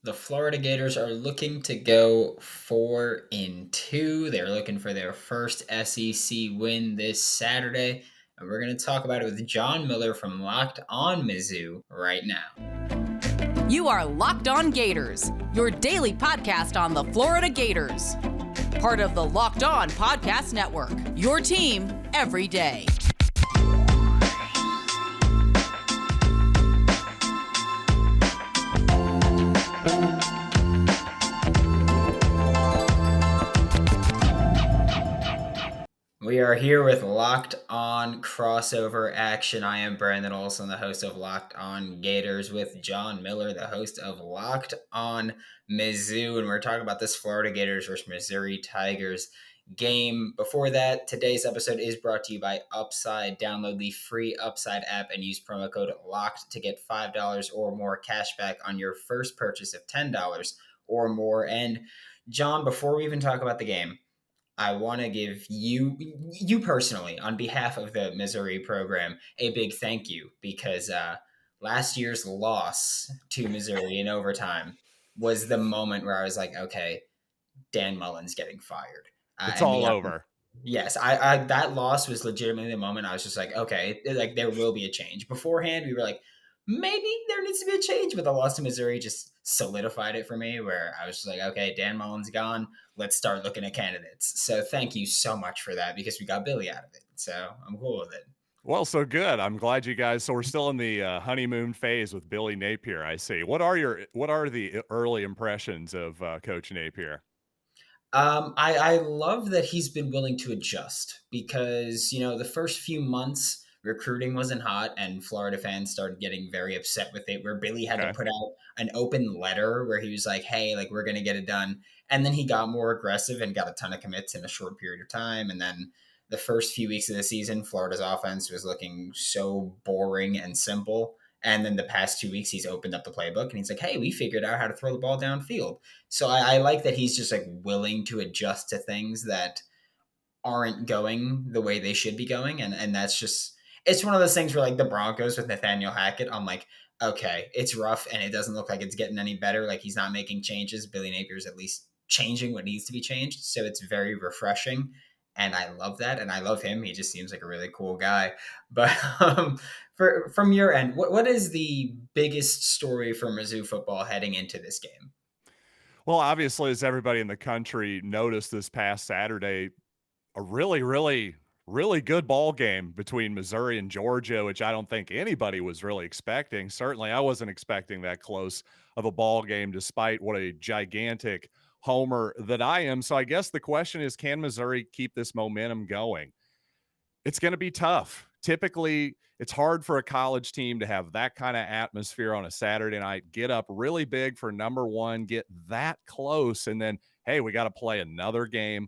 The Florida Gators are looking to go 4-2. They're looking for their first SEC win this Saturday. And we're going to talk about it with John Miller from Locked On Mizzou right now. You are Locked On Gators, your daily podcast on the Florida Gators. Part of the Locked On Podcast Network, your team every day. We are here with Locked On Crossover Action. I am Brandon Olson, the host of Locked On Gators, with John Miller, the host of Locked On Mizzou. And we're talking about this Florida Gators versus Missouri Tigers game. Before that, today's episode is brought to you by Upside. Download the free Upside app and use promo code LOCKED to get $5 or more cash back on your first purchase of $10 or more. And John, before we even talk about the game, I want to give you personally, on behalf of the Missouri program, a big thank you because last year's loss to Missouri in overtime was the moment where I was like, okay, Dan Mullen's getting fired. It's And all we have, over. yes, I that loss was legitimately the moment I was just like, okay, like there will be a change. Beforehand, we were like, maybe there needs to be a change, but the loss to Missouri just solidified it for me where I was just like, okay, Dan Mullen's gone. Let's start looking at candidates. So thank you so much for that because we got Billy out of it. So I'm cool with it. Well, so good. I'm glad you guys. So we're still in the honeymoon phase with Billy Napier. I see. What are the early impressions of Coach Napier? I love that he's been willing to adjust because, the first few months recruiting wasn't hot and Florida fans started getting very upset with it, where Billy had to Okay. put out an open letter where he was like, hey, like, we're going to get it done. And then he got more aggressive and got a ton of commits in a short period of time. And then the first few weeks of the season, Florida's offense was looking so boring and simple. And then the past 2 weeks, he's opened up the playbook and he's like, hey, we figured out how to throw the ball downfield. So I like that he's just like willing to adjust to things that aren't going the way they should be going. And that's just, it's one of those things where like the Broncos with Nathaniel Hackett, I'm like, okay, it's rough and it doesn't look like it's getting any better. Like he's not making changes. Billy Napier's at least changing what needs to be changed. So it's very refreshing. And I love that. And I love him. He just seems like a really cool guy. But from your end, what is the biggest story for Mizzou football heading into this game? Well, obviously, as everybody in the country noticed this past Saturday, a really, really, really good ball game between Missouri and Georgia, which I don't think anybody was really expecting. Certainly, I wasn't expecting that close of a ball game, despite what a gigantic homer that I am. So I guess the question is, can Missouri keep this momentum going? It's going to be tough. Typically, it's hard for a college team to have that kind of atmosphere on a Saturday night, get up really big for number one, get that close, and then, hey, we got to play another game.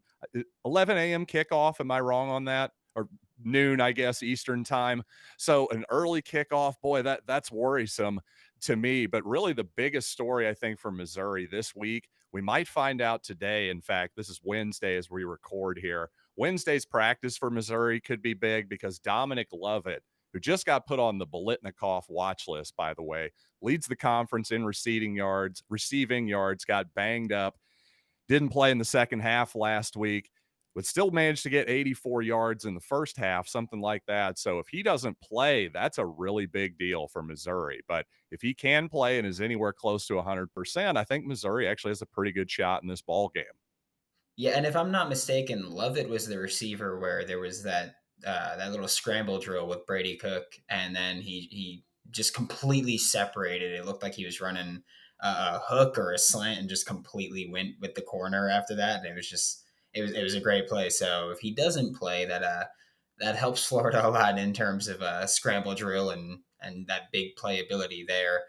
11 a.m. kickoff. Am I wrong on that? Or noon, I guess, Eastern time. So an early kickoff, boy, that's worrisome to me. But really the biggest story, I think, for Missouri this week, we might find out today. In fact, this is Wednesday as we record here. Wednesday's practice for Missouri could be big because Dominic Lovett, who just got put on the Biletnikoff watch list, by the way, leads the conference in receiving yards, got banged up, didn't play in the second half last week, but still managed to get 84 yards in the first half, something like that. So if he doesn't play, that's a really big deal for Missouri. But if he can play and is anywhere close to 100%, I think Missouri actually has a pretty good shot in this ball game. Yeah, and if I'm not mistaken, Lovett was the receiver where there was that little scramble drill with Brady Cook, and then he just completely separated. It looked like he was running a hook or a slant, and just completely went with the corner after that. And it was a great play. So if he doesn't play, that helps Florida a lot in terms of scramble drill and that big playability there.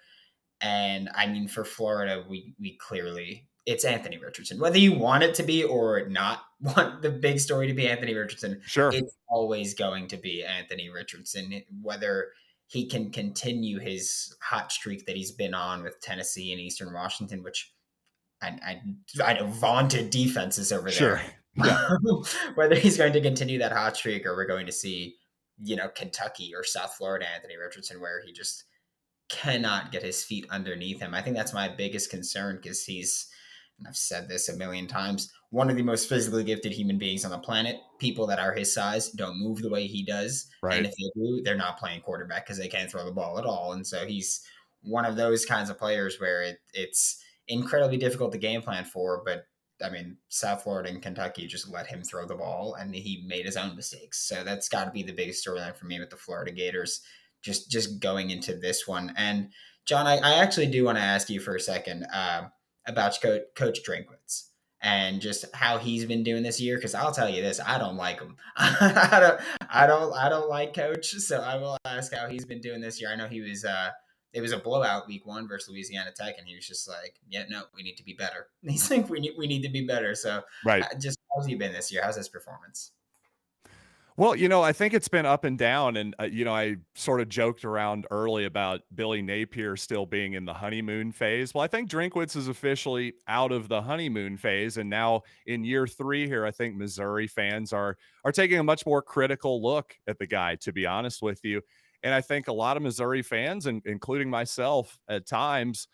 And I mean, for Florida, we clearly, it's Anthony Richardson. Whether you want it to be or not want the big story to be Anthony Richardson, Sure. it's always going to be Anthony Richardson. Whether he can continue his hot streak that he's been on with Tennessee and Eastern Washington, which I know vaunted defenses over Sure. there. Yeah. Whether he's going to continue that hot streak or we're going to see, Kentucky or South Florida Anthony Richardson, where he just cannot get his feet underneath him. I think that's my biggest concern because he's, and I've said this a million times, one of the most physically gifted human beings on the planet. People that are his size don't move the way he does. And Right. if they do, they're not playing quarterback because they can't throw the ball at all. And so he's one of those kinds of players where it's incredibly difficult to game plan for. But I mean, South Florida and Kentucky just let him throw the ball and he made his own mistakes. So that's got to be the biggest storyline for me with the Florida Gators just going into this one. And John, I actually do want to ask you for a second about Coach Drinkwitz and just how he's been doing this year. Because I'll tell you this, I don't like him. I don't like Coach. So I will ask how he's been doing this year. I know he was. It was a blowout week 1 versus Louisiana Tech, and he was just like, "Yeah, no, we need to be better." He's like, we need to be better." So, Right. just how's he been this year? How's his performance? Well, I think it's been up and down. And, I sort of joked around early about Billy Napier still being in the honeymoon phase. Well, I think Drinkwitz is officially out of the honeymoon phase. And now in year 3 here, I think Missouri fans are taking a much more critical look at the guy, to be honest with you. And I think a lot of Missouri fans, and including myself at times,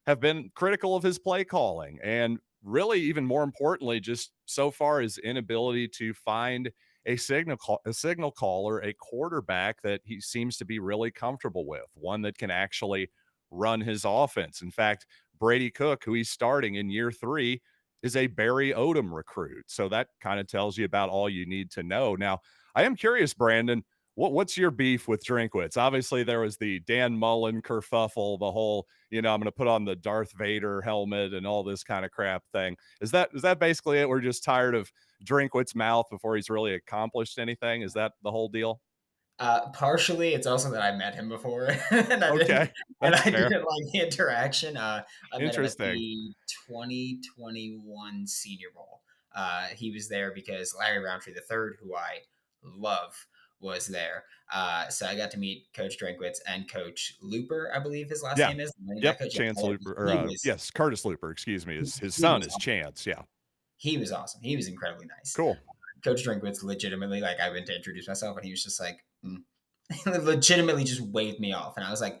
have been critical of his play calling. And really, even more importantly, just so far his inability to find a signal caller, a quarterback that he seems to be really comfortable with, one that can actually run his offense. In fact, Brady Cook, who he's starting in year 3, is a Barry Odom recruit. So that kind of tells you about all you need to know. Now, I am curious, Brandon, what's your beef with Drinkwitz? Obviously, there was the Dan Mullen kerfuffle, the whole, I'm going to put on the Darth Vader helmet and all this kind of crap thing. Is that basically it? We're just tired of Drinkwitz's mouth before he's really accomplished anything? Is that the whole deal? Partially, it's also that I met him before, and Okay, I that's fair. didn't like the interaction. I met him at Interesting. the 2021 Senior Bowl. He was there because Larry Roundtree III, who I love, was there. So I got to meet Coach Drinkwitz and Coach Looper, I believe his last Yeah. name is the running back Yep. coach. Chance Yeah, Looper, or he was yes, Curtis Looper. Excuse me. His he son was is awesome. Chance. Yeah. He was awesome. He was incredibly nice. Cool. Coach Drinkwitz legitimately, like, I went to introduce myself, and he was just like, legitimately just waved me off, and I was like,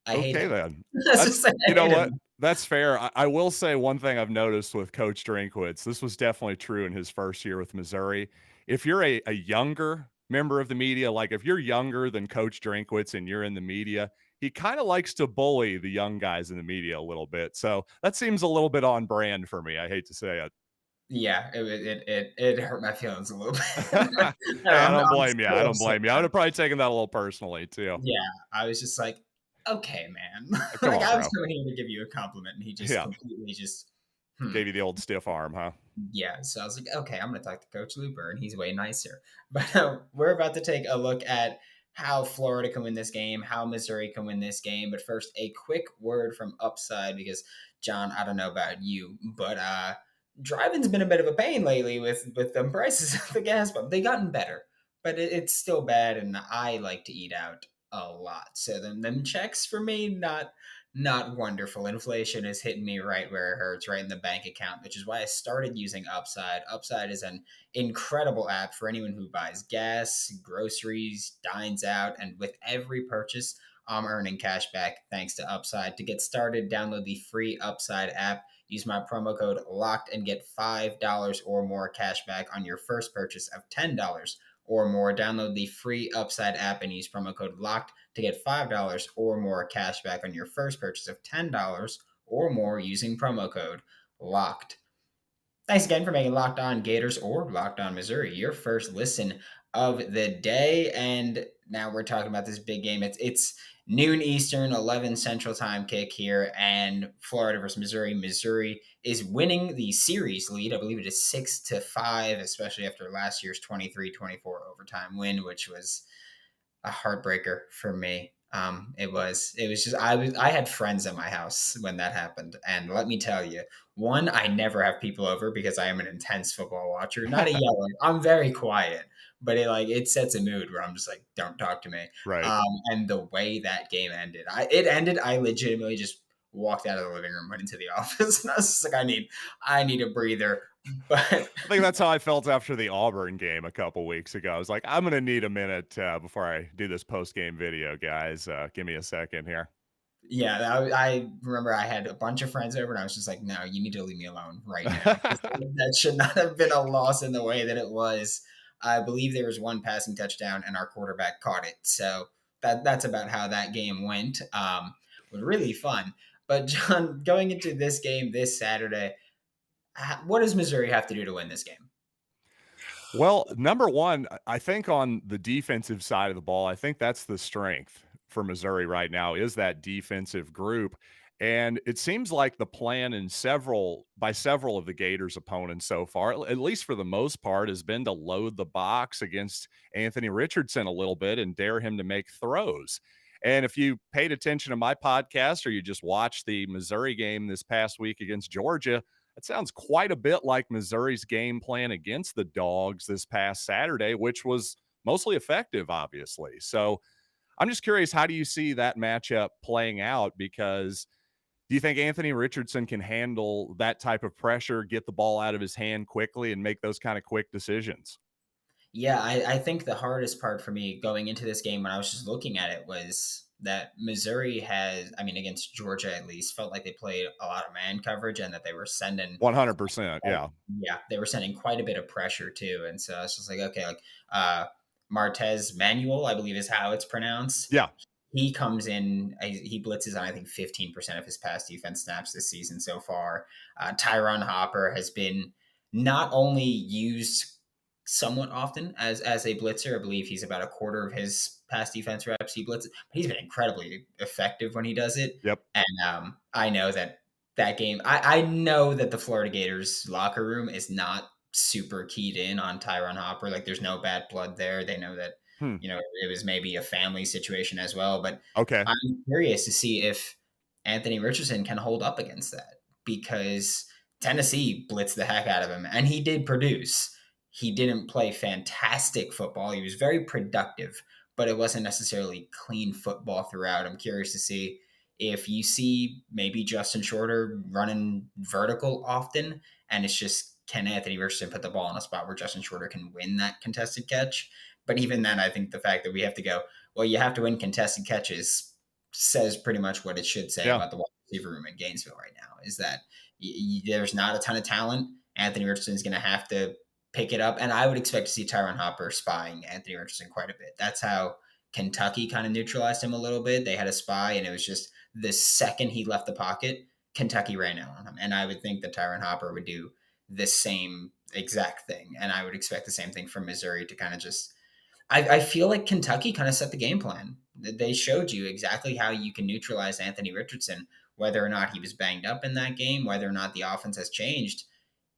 I hate Okay, him. then. That's That's just like, I you know hate what? him. That's fair. I will say one thing I've noticed with Coach Drinkwitz, this was definitely true in his first year with Missouri. If you're a younger member of the media, like if you're younger than Coach Drinkwitz and you're in the media, he kind of likes to bully the young guys in the media a little bit. So that seems a little bit on brand for me. I hate to say it. Yeah, it hurt my feelings a little bit. Hey, I don't I'm blame you. I still don't upset blame you. I would about have probably taken that a little personally too. it. Yeah, I was just like, okay, man. Come Like, on, I was bro. coming here to give you a compliment, and he just Yeah. completely just, hmm. Gave you the old stiff arm, huh? Yeah, so I was like, okay, I'm going to talk to Coach Looper, and he's way nicer. But we're about to take a look at how Florida can win this game, how Missouri can win this game. But first, a quick word from Upside because, John, I don't know about you, but driving's been a bit of a pain lately with the prices of the gas pump. They've gotten better, but it's still bad, and I like to eat out a lot. So them checks for me, not wonderful. Inflation is hitting me right where it hurts, right in the bank account, which is why I started using Upside. Upside is an incredible app for anyone who buys gas, groceries, dines out, and with every purchase, I'm earning cash back thanks to Upside. To get started, download the free Upside app. Use my promo code LOCKED and get $5 or more cash back on your first purchase of $10 or more. Download the free Upside app and use promo code LOCKED to get $5 or more cash back on your first purchase of $10 or more using promo code LOCKED. Thanks again for making Locked On Gators or Locked On Missouri your first listen of the day. And now we're talking about this big game. It's noon Eastern, 11 Central Time kick here, and Florida versus Missouri. Missouri is winning the series lead. I believe it is 6-5, especially after last year's 23-24 overtime win, which was a heartbreaker for me. It was just I had friends at my house when that happened, and let me tell you, one, I never have people over because I am an intense football watcher, not a yeller. I'm very quiet, but it sets a mood where I'm just like, don't talk to me. Right. And the way that game ended, I legitimately just walked out of the living room, went into the office, and I was just like, I need a breather. But I think that's how I felt after the Auburn game a couple weeks ago. I was like, I'm going to need a minute before I do this post game video, guys. Give me a second here. Yeah, I remember I had a bunch of friends over, and I was just like, "No, you need to leave me alone right now." 'Cause that should not have been a loss in the way that it was. I believe there was one passing touchdown, and our quarterback caught it. So that's about how that game went. Was really fun. But John, going into this game this Saturday, what does Missouri have to do to win this game? Well, number one, I think on the defensive side of the ball, I think that's the strength for Missouri right now is that defensive group. And it seems like the plan in several of the Gators' opponents so far, at least for the most part, has been to load the box against Anthony Richardson a little bit and dare him to make throws. And if you paid attention to my podcast or you just watched the Missouri game this past week against Georgia, that sounds quite a bit like Missouri's game plan against the Dogs this past Saturday, which was mostly effective, obviously. So I'm just curious, how do you see that matchup playing out? Because do you think Anthony Richardson can handle that type of pressure, get the ball out of his hand quickly, and make those kind of quick decisions? Yeah, I think the hardest part for me going into this game when I was just looking at it was that Missouri has, I mean, against Georgia at least, felt like they played a lot of man coverage and that they were sending 100%. Yeah. yeah, they were sending quite a bit of pressure too. And so I was just like, okay, like uh Martez Manuel, I believe is how it's pronounced. Yeah. He comes in, he blitzes on I think 15% of his pass defense snaps this season so far. Tyron Hopper has been not only used somewhat often as a blitzer. I believe he's about a quarter of his pass defense reps he blitzes, but he's been incredibly effective when he does it. Yep. And I know that game, I know that the Florida Gators locker room is not super keyed in on Tyron Hopper. Like there's no bad blood there. They know that, Hmm. it was maybe a family situation as well. But Okay. I'm curious to see if Anthony Richardson can hold up against that because Tennessee blitzed the heck out of him and he did produce. He didn't play fantastic football. He was very productive, but it wasn't necessarily clean football throughout. I'm curious to see if you see maybe Justin Shorter running vertical often, and it's just can Anthony Richardson put the ball in a spot where Justin Shorter can win that contested catch? But even then, I think the fact that we have to go, well, you have to win contested catches says pretty much what it should say Yeah. about the wide receiver room in Gainesville right now is that there's not a ton of talent. Anthony Richardson is going to have to pick it up. And I would expect to see Tyron Hopper spying Anthony Richardson quite a bit. That's how Kentucky kind of neutralized him a little bit. They had a spy, and it was just the second he left the pocket, Kentucky ran out on him. And I would think that Tyron Hopper would do the same exact thing. And I would expect the same thing from Missouri to kind of just. I feel like Kentucky kind of set the game plan. They showed you exactly how you can neutralize Anthony Richardson, whether or not he was banged up in that game, whether or not the offense has changed.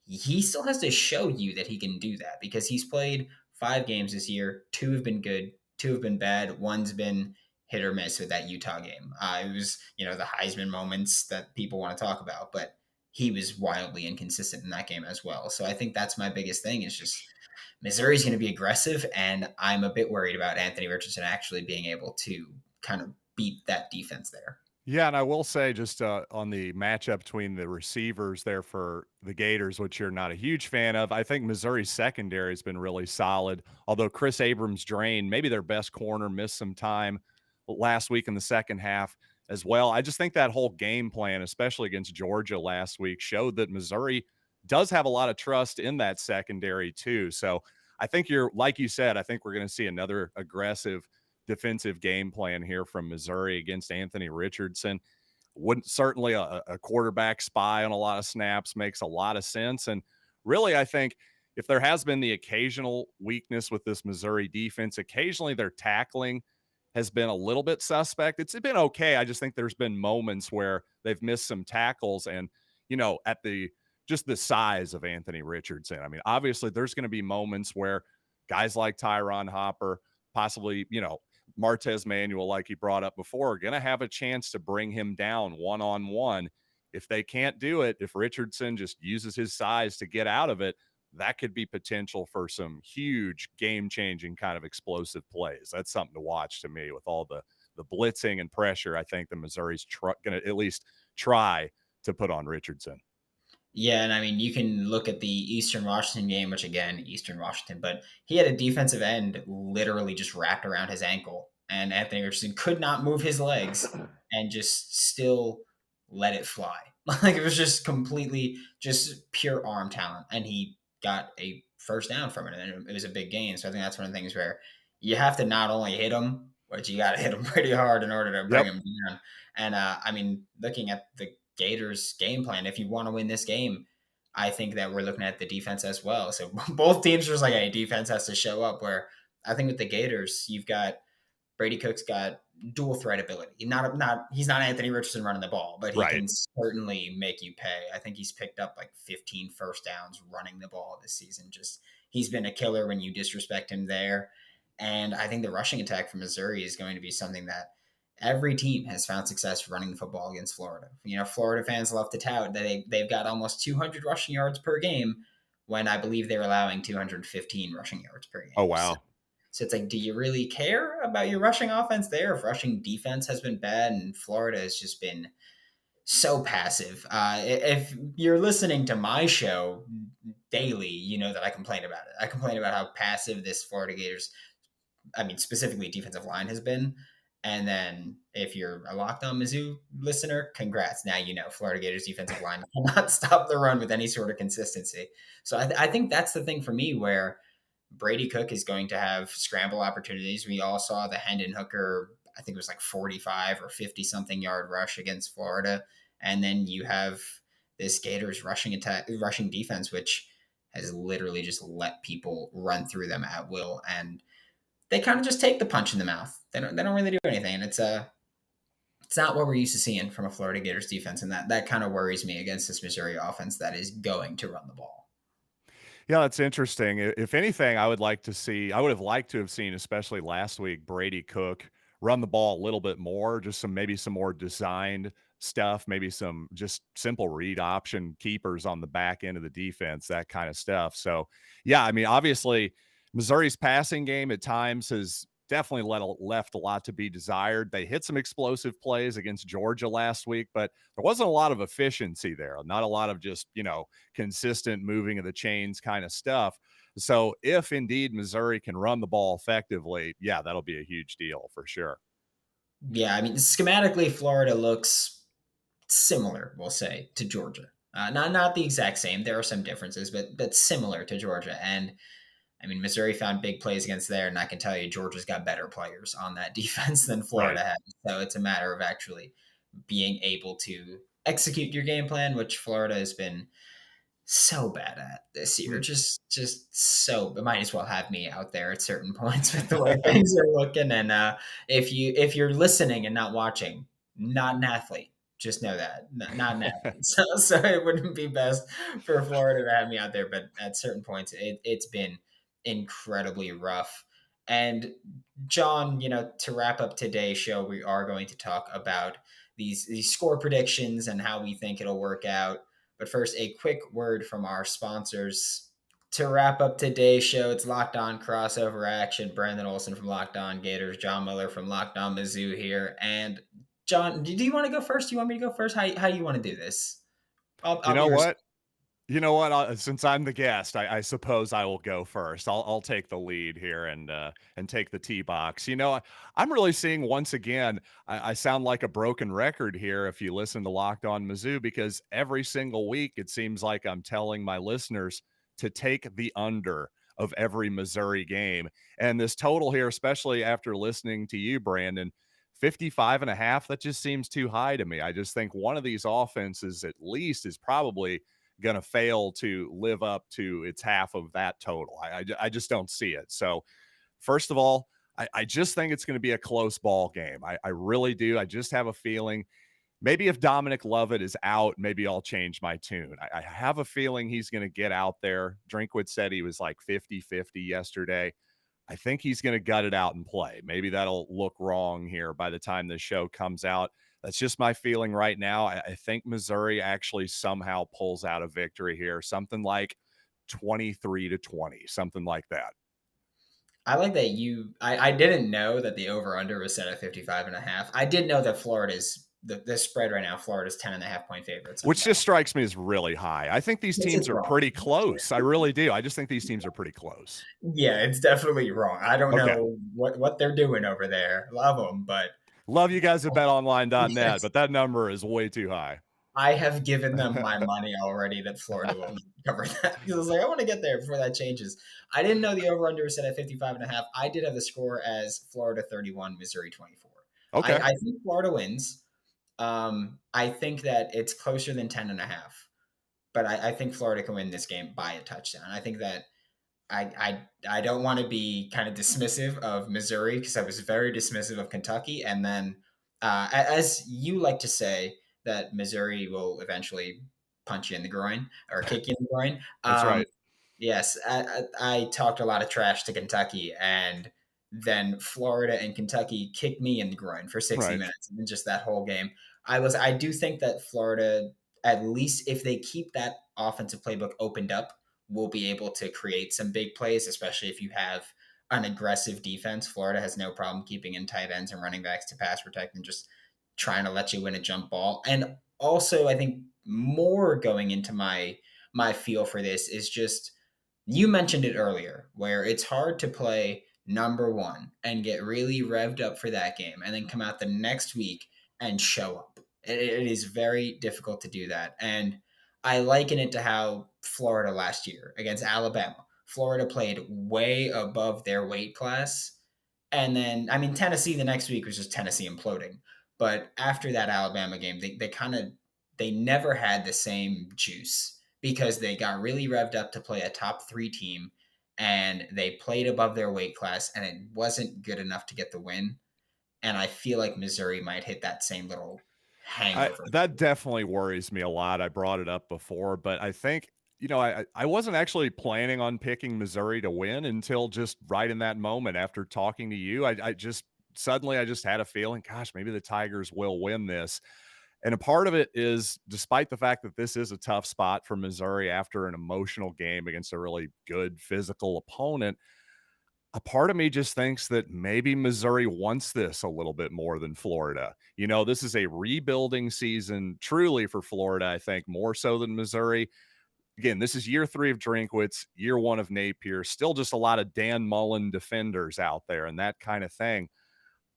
He still has to show you that he can do that because he's played 5 games this year. 2 have been good, 2 have been bad. One's been hit or miss with that Utah game. It was, the Heisman moments that people want to talk about, but he was wildly inconsistent in that game as well. So I think that's my biggest thing is just Missouri's going to be aggressive, and I'm a bit worried about Anthony Richardson actually being able to kind of beat that defense there. Yeah, and I will say just on the matchup between the receivers there for the Gators, which you're not a huge fan of, I think Missouri's secondary has been really solid. Although Chris Abrams-Drain, maybe their best corner, missed some time last week in the second half as well. I just think that whole game plan, especially against Georgia last week, showed that Missouri does have a lot of trust in that secondary too. So I think like you said, I think we're going to see another aggressive defensive game plan here from Missouri against Anthony Richardson. Wouldn't certainly a quarterback spy on a lot of snaps makes a lot of sense. And really, I think if there has been the occasional weakness with this Missouri defense, occasionally their tackling has been a little bit suspect. It's been okay. I just think there's been moments where they've missed some tackles and, at just the size of Anthony Richardson. I mean, obviously there's going to be moments where guys like Tyron Hopper, possibly, Martez Manuel, like he brought up before, are going to have a chance to bring him down one-on-one. If they can't do it, if Richardson just uses his size to get out of it, that could be potential for some huge game-changing kind of explosive plays. That's something to watch to me with all the blitzing and pressure. I think the Missouri's going to at least try to put on Richardson. Yeah, and I mean, you can look at the Eastern Washington game, which again, Eastern Washington, but he had a defensive end literally just wrapped around his ankle and Anthony Richardson could not move his legs and just still let it fly. Like it was just completely just pure arm talent, and he got a first down from it, and it was a big gain. So I think that's one of the things where you have to not only hit him, but you got to hit him pretty hard in order to bring Yep. him down. And I mean, looking at the Gators' game plan, if you want to win this game, I think that we're looking at the defense as well. So both teams are just like, hey, defense has to show up. Where I think with the Gators, you've got Brady Cook's got dual threat ability. He's not Anthony Richardson running the ball, but he Right. can certainly make you pay. I think he's picked up like 15 first downs running the ball this season. Just he's been a killer when you disrespect him there. And I think the rushing attack from Missouri is going to be something that every team has found success running the football against Florida. You know, Florida fans love to tout that they've got almost 200 rushing yards per game when I believe they're allowing 215 rushing yards per Oh, game. wow. So it's like, do you really care about your rushing offense there if rushing defense has been bad and Florida has just been so passive? If you're listening to my show daily, you know that I complain about it. I complain about how passive this Florida Gators, I mean, specifically defensive line has been. And then if you're a Locked On Mizzou listener, congrats. Now you know Florida Gators defensive line cannot stop the run with any sort of consistency. So I think that's the thing for me where Brady Cook is going to have scramble opportunities. We all saw the Hendon Hooker, I think it was like 45 or 50 something yard rush against Florida. And then you have this Gators rushing defense, which has literally just let people run through them at will. And they kind of just take the punch in the mouth. They don't really do anything. And it's not what we're used to seeing from a Florida Gators defense. And that kind of worries me against this Missouri offense that is going to run the ball. Yeah, that's interesting. If anything, I would have liked to have seen, especially last week, Brady Cook run the ball a little bit more, just maybe some more designed stuff, maybe some just simple read option keepers on the back end of the defense, that kind of stuff. So, yeah, I mean, obviously, Missouri's passing game at times has definitely left a lot to be desired. They hit some explosive plays against Georgia last week, but there wasn't a lot of efficiency there. Not a lot of just, consistent moving of the chains kind of stuff. So if indeed Missouri can run the ball effectively, yeah, that'll be a huge deal for sure. Yeah, I mean, schematically, Florida looks similar, we'll say, to Georgia. Not the exact same. There are some differences, but similar to Georgia. And I mean, Missouri found big plays against there, and I can tell you, Georgia's got better players on that defense than Right. Florida has. So it's a matter of actually being able to execute your game plan, which Florida has been so bad at this year. Just so it might as well have me out there at certain points with the way things are looking. And if you're listening and not watching, not an athlete. Just know that. Not an athlete. So it wouldn't be best for Florida to have me out there. But at certain points it's been incredibly rough. And John, to wrap up today's show, we are going to talk about these score predictions and how we think it'll work out. But first, a quick word from our sponsors. To wrap up today's show, it's Locked On Crossover Action. Brandon Olson from Locked On Gators, John Miller from Locked On Mizzou here. And John, do you want to go first? Do you want me to go first? How do you want to do this? You I'll be know your. what? Since I'm the guest, I suppose I will go first. I'll take the lead here and take the tee box. I'm really seeing once again. I sound like a broken record here if you listen to Locked On Mizzou, because every single week it seems like I'm telling my listeners to take the under of every Missouri game, and this total here, especially after listening to you, Brandon. 55.5, that just seems too high to me. I just think one of these offenses at least is probably going to fail to live up to its half of that total. I just don't see it. So, first of all, I just think it's going to be a close ball game. I really do. I just have a feeling maybe if Dominic Lovett is out, maybe I'll change my tune. I have a feeling he's going to get out there. Drinkwitz said he was like 50-50 yesterday. I think he's going to gut it out and play. Maybe that'll look wrong here by the time this show comes out. That's just my feeling right now. I think Missouri actually somehow pulls out a victory here, something like 23-20, something like that. I like that I didn't know that the over under was set at 55.5. I did know that Florida's the spread right now, Florida's 10.5-point favorites. Which just strikes me as really high. I think these teams are pretty close. I really do. I just think these teams are pretty close. Yeah, it's definitely wrong. I don't know what they're doing over there. Love them, but love you guys at betonline.net, yes. but that number is way too high. I have given them my money already that Florida will cover that. Because I was like, I want to get there before that changes. I didn't know the over-under was set at 55.5. I did have the score as Florida 31, Missouri 24. Okay. I think Florida wins. I think that it's closer than 10.5. But I think Florida can win this game by a touchdown. I think that I don't want to be kind of dismissive of Missouri because I was very dismissive of Kentucky. And then, as you like to say, that Missouri will eventually punch you in the groin or kick you in the groin. That's right. Yes, I talked a lot of trash to Kentucky, and then Florida and Kentucky kicked me in the groin for 60 minutes, and then just that whole game. I do think that Florida, at least if they keep that offensive playbook opened up, will be able to create some big plays, especially if you have an aggressive defense. Florida has no problem keeping in tight ends and running backs to pass protect and just trying to let you win a jump ball. And also, I think more going into my feel for this is just, you mentioned it earlier, where it's hard to play number one and get really revved up for that game and then come out the next week and show up. It is very difficult to do that. And I liken it to how Florida last year against Alabama. Florida played way above their weight class. And then, I mean, Tennessee the next week was just Tennessee imploding. But after that Alabama game, they never had the same juice because they got really revved up to play a top 3 team and they played above their weight class and it wasn't good enough to get the win. And I feel like Missouri might hit that same little hangover. That definitely worries me a lot. I brought it up before, but I think, I wasn't actually planning on picking Missouri to win until just right in that moment after talking to you. I just had a feeling, gosh, maybe the Tigers will win this. And a part of it is, despite the fact that this is a tough spot for Missouri after an emotional game against a really good physical opponent, a part of me just thinks that maybe Missouri wants this a little bit more than Florida. This is a rebuilding season truly for Florida, I think, more so than Missouri. Again, this is year 3 of Drinkwitz, year 1 of Napier, still just a lot of Dan Mullen defenders out there and that kind of thing.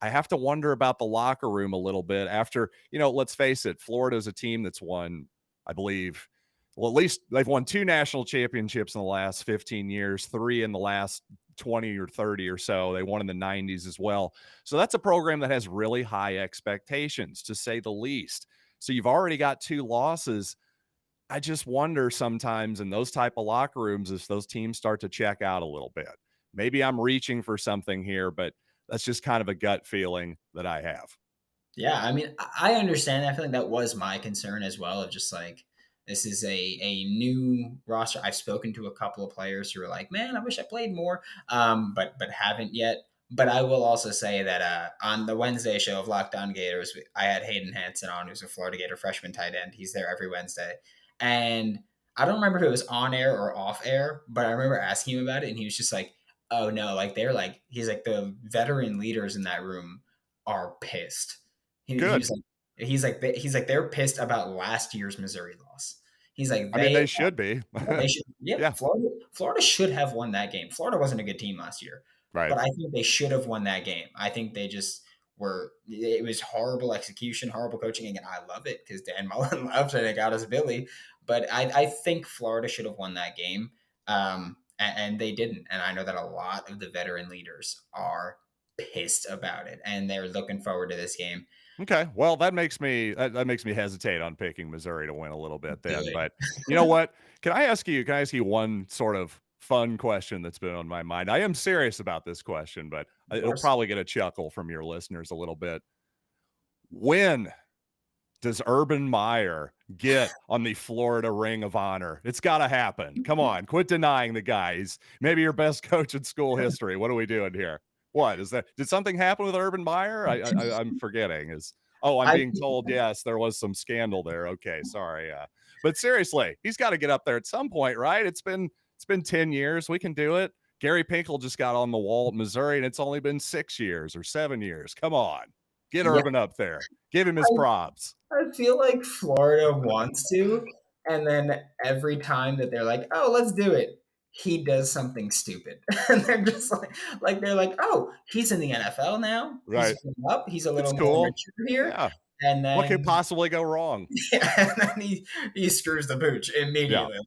I have to wonder about the locker room a little bit after, let's face it, Florida is a team that's won, I believe, well, at least they've won 2 national championships in the last 15 years, 3 in the last 20 or 30 or so. They won in the 90s as well. So that's a program that has really high expectations, to say the least. So you've already got 2 losses. I just wonder sometimes in those type of locker rooms if those teams start to check out a little bit. Maybe I'm reaching for something here, but that's just kind of a gut feeling that I have. Yeah, I mean, I understand that. I feel like that was my concern as well, of just like, this is a new roster. I've spoken to a couple of players who are like, man, I wish I played more, but haven't yet. But I will also say that on the Wednesday show of Locked On Gators, I had Hayden Hansen on, who's a Florida Gator freshman tight end. He's there every Wednesday. And I don't remember if it was on air or off air, but I remember asking him about it, and he was just like, oh no, like he's like, the veteran leaders in that room are pissed. He's like they're pissed about last year's Missouri loss. He's like, they should be. They should, yeah. Florida should have won that game. Florida wasn't a good team last year, right? But I think they should have won that game. I think they just were. It was horrible execution, horrible coaching, and I love it because Dan Mullen loved it and it got us Billy. But I think Florida should have won that game, and they didn't. And I know that a lot of the veteran leaders are pissed about it, and they're looking forward to this game. Okay, well, that makes me hesitate on picking Missouri to win a little bit then. Really? But you know what? Can I ask you one sort of fun question that's been on my mind? I am serious about this question, but it'll probably get a chuckle from your listeners a little bit. When does Urban Meyer get on the Florida Ring of Honor? It's got to happen. Come on, quit denying the guy. He's maybe your best coach in school history. What are we doing here? What is that? Did something happen with Urban Meyer? I'm forgetting. I'm being told, yes, there was some scandal there. Okay, sorry. But seriously, he's got to get up there at some point, right? It's been 10 years. We can do it. Gary Pinkel just got on the wall at Missouri, and it's only been 6 years or 7 years. Come on, get Urban up there. Give him his props. I feel like Florida wants to, and then every time that they're like, "Oh, let's do it," he does something stupid, and they're just they're like, "Oh, he's in the NFL now. He's Right. coming up. He's a It's little more cool. mature here." Yeah. And What could then, possibly go wrong? and then he screws the pooch Yeah. immediately.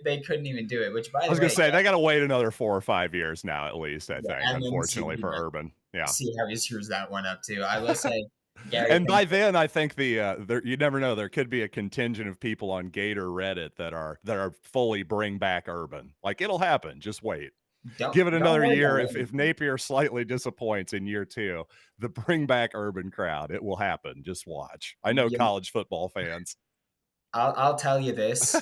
They couldn't even do it. Which, by I the was way, gonna say they got to wait another 4 or 5 years now, at least. I think, and then unfortunately for Urban. Yeah. see how he screws that one up too. I will say, Gary, And by then, I think you never know. There could be a contingent of people on Gator Reddit that are fully bring back Urban. Like it'll happen. Just wait. Give it don't another worry year. about If Napier slightly disappoints in year 2, the bring back Urban crowd, it will happen. Just watch. I know it. college football fans. I'll tell you this.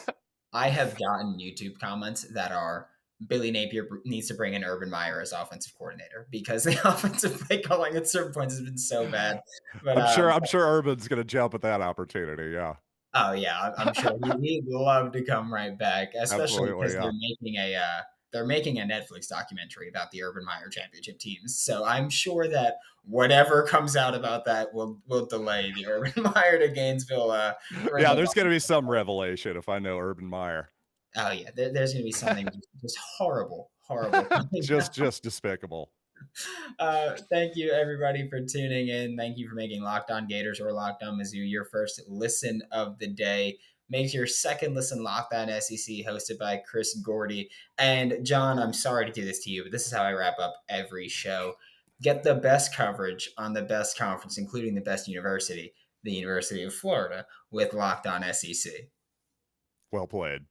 I have gotten YouTube comments that are Billy Napier needs to bring in Urban Meyer as offensive coordinator because the offensive play calling at certain points has been so bad. But I'm sure Urban's gonna jump at that opportunity. Yeah. oh yeah, I'm sure he'd love to come right back, especially Absolutely. because Yeah. they're making a Netflix documentary about the Urban Meyer championship teams. So I'm sure that whatever comes out about that will delay the Urban Meyer to Gainesville. Yeah, there's gonna be some revelation if I know Urban Meyer. Oh yeah, there's going to be something just horrible. just despicable. Thank you everybody for tuning in. Thank you for making Locked On Gators or Locked On Mizzou your first listen of the day. Make your second listen Locked On SEC, hosted by Chris Gordy. And John, I'm sorry to do this to you, but this is how I wrap up every show. Get the best coverage on the best conference, including the best university, the University of Florida, with Locked On SEC. Well played.